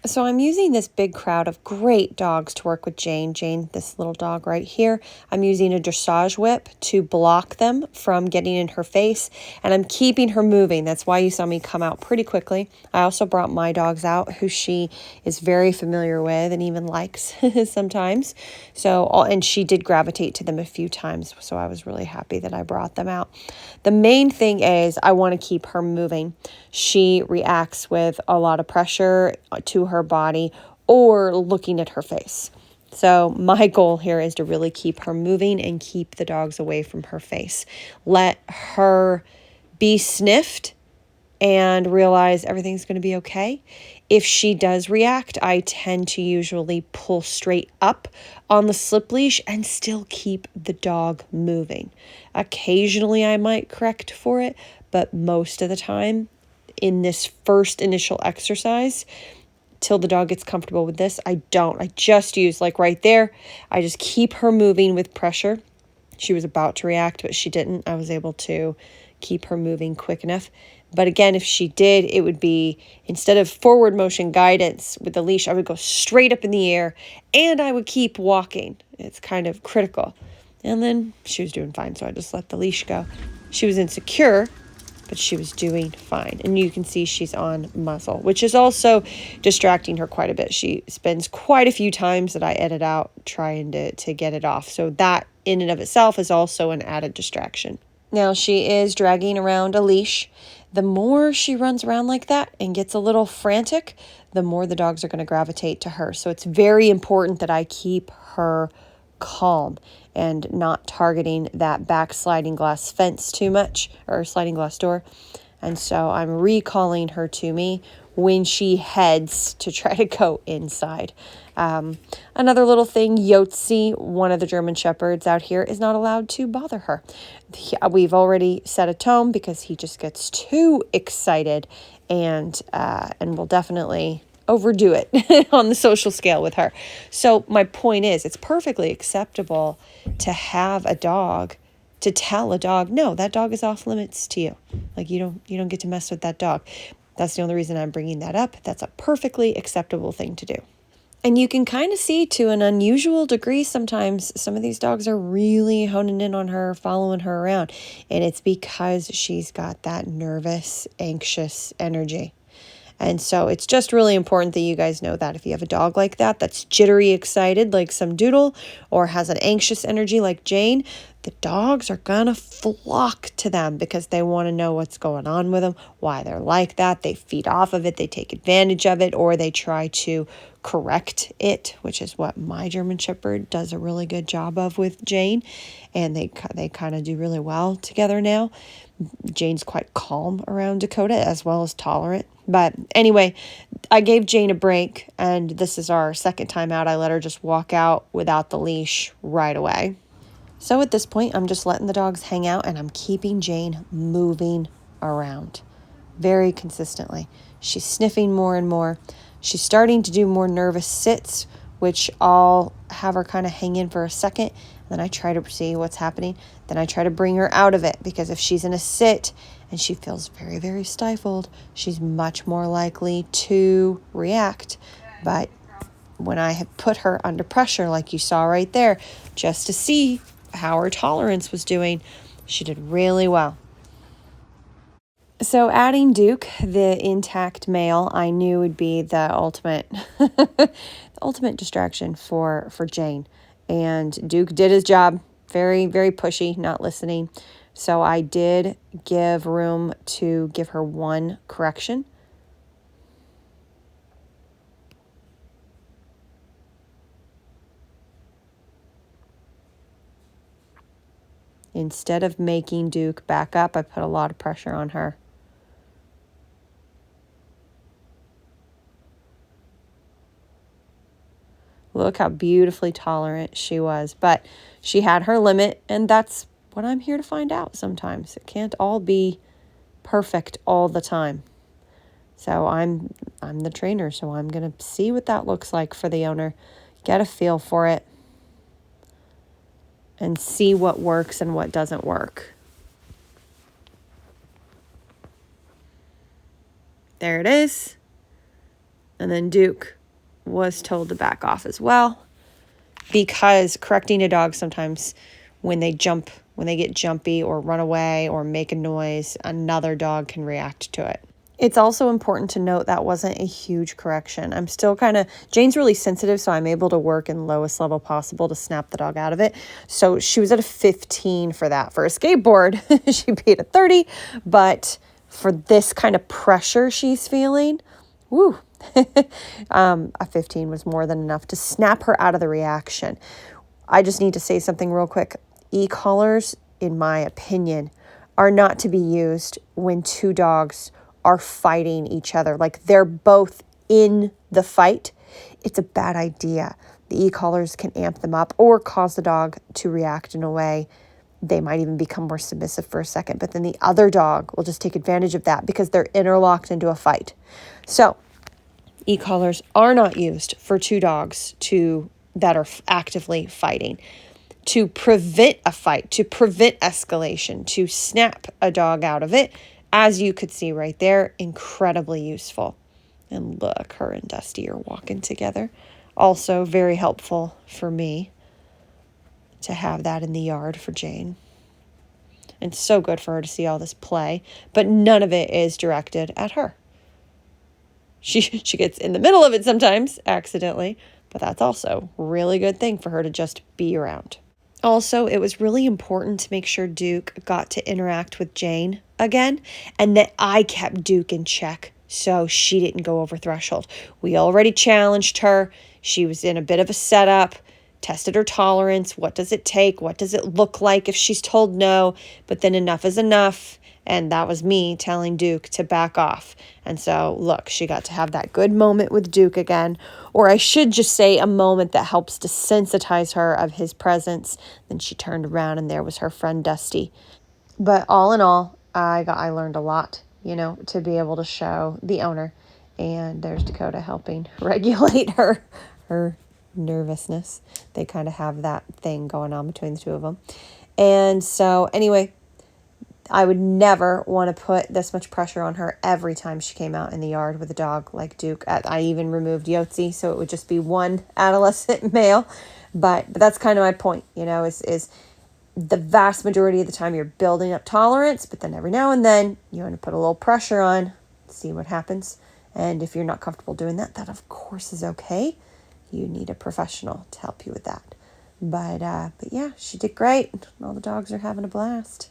So I'm using this big crowd of great dogs to work with Jane. Jane, this little dog right here, I'm using a dressage whip to block them from getting in her face, and I'm keeping her moving. That's why you saw me come out pretty quickly. I also brought my dogs out, who she is very familiar with and even likes sometimes. So, and she did gravitate to them a few times, so I was really happy that I brought them out. The main thing is I want to keep her moving. She reacts with a lot of pressure to her body or looking at her face. So my goal here is to really keep her moving and keep the dogs away from her face. Let her be sniffed and realize everything's going to be okay. If she does react, I tend to usually pull straight up on the slip leash and still keep the dog moving. Occasionally I might correct for it, but most of the time in this first initial exercise, till the dog gets comfortable with this, I don't. I just use, like right there, I just keep her moving with pressure. She was about to react, but she didn't. I was able to keep her moving quick enough. But again, if she did, it would be, instead of forward motion guidance with the leash, I would go straight up in the air and I would keep walking. It's kind of critical. And then she was doing fine, so I just let the leash go. She was insecure, but she was doing fine. And you can see she's on muzzle, which is also distracting her quite a bit. She spends quite a few times that I edit out trying to get it off. So that in and of itself is also an added distraction. Now she is dragging around a leash. The more she runs around like that and gets a little frantic, the more the dogs are going to gravitate to her. So it's very important that I keep her calm and not targeting that back sliding glass fence too much, or sliding glass door. And so I'm recalling her to me when she heads to try to go inside. Another little thing, Yotzi, one of the German Shepherds out here, is not allowed to bother her. We've already set a tone because he just gets too excited and will definitely overdo it on the social scale with her. So my point is, it's perfectly acceptable to have a dog, to tell a dog, no, that dog is off limits to you. Like you don't get to mess with that dog. That's the only reason I'm bringing that up. That's a perfectly acceptable thing to do. And you can kind of see, to an unusual degree, sometimes some of these dogs are really honing in on her, following her around. And it's because she's got that nervous, anxious energy. And so it's just really important that you guys know that if you have a dog like that, that's jittery excited like some Doodle, or has an anxious energy like Jane, the dogs are going to flock to them because they want to know what's going on with them, why they're like that. They feed off of it, they take advantage of it, or they try to correct it, which is what my German Shepherd does a really good job of with Jane. And they kind of do really well together now. Jane's quite calm around Dakota, as well as tolerant. But anyway, I gave Jane a break, and this is our second time out. I let her just walk out without the leash right away. So at this point, I'm just letting the dogs hang out, and I'm keeping Jane moving around very consistently. She's sniffing more and more. She's starting to do more nervous sits, which I'll have her kind of hang in for a second. Then I try to see what's happening. Then I try to bring her out of it, because if she's in a sit and she feels very, very stifled, she's much more likely to react. But when I have put her under pressure, like you saw right there, just to see how her tolerance was doing, she did really well. So adding Duke, the intact male, I knew would be the ultimate the ultimate distraction for Jane. And Duke did his job. Very, very pushy, not listening. So I did give room to give her one correction. Instead of making Duke back up, I put a lot of pressure on her. Look how beautifully tolerant she was. But she had her limit, and that's what I'm here to find out sometimes. It can't all be perfect all the time. So I'm the trainer, so I'm going to see what that looks like for the owner, get a feel for it, and see what works and what doesn't work. There it is. And then Duke was told to back off as well, because correcting a dog sometimes when they get jumpy or run away or make a noise, another dog can react to it. It's also important to note that wasn't a huge correction. I'm still Jane's really sensitive, so I'm able to work in lowest level possible to snap the dog out of it. So she was at a 15 for that. For a skateboard, she'd be at a 30, but for this kind of pressure she's feeling, woo, a 15 was more than enough to snap her out of the reaction. I just need to say something real quick. E-collars, in my opinion, are not to be used when two dogs are fighting each other. Like they're both in the fight. It's a bad idea. The e-collars can amp them up or cause the dog to react in a way. They might even become more submissive for a second, but then the other dog will just take advantage of that because they're interlocked into a fight. So e-collars are not used for two dogs that are actively fighting. To prevent a fight, to prevent escalation, to snap a dog out of it, as you could see right there, incredibly useful. And look, her and Dusty are walking together. Also very helpful for me to have that in the yard for Jane. And so good for her to see all this play, but none of it is directed at her. She gets in the middle of it sometimes, accidentally, but that's also a really good thing for her to just be around. Also, it was really important to make sure Duke got to interact with Jane again, and that I kept Duke in check so she didn't go over threshold. We already challenged her. She was in a bit of a setup, tested her tolerance. What does it take? What does it look like if she's told no? But then enough is enough. And that was me telling Duke to back off. And so, look, she got to have that good moment with Duke again. Or I should just say a moment that helps to sensitize her of his presence. Then she turned around and there was her friend Dusty. But all in all, I learned a lot, to be able to show the owner. And there's Dakota helping regulate her nervousness. They kind of have that thing going on between the two of them. And so anyway, I would never want to put this much pressure on her every time she came out in the yard with a dog like Duke. I even removed Yotzi, so it would just be one adolescent male. But that's kind of my point, is the vast majority of the time you're building up tolerance, but then every now and then you want to put a little pressure on, see what happens. And if you're not comfortable doing that, that of course is okay. You need a professional to help you with that. But yeah, she did great. All the dogs are having a blast.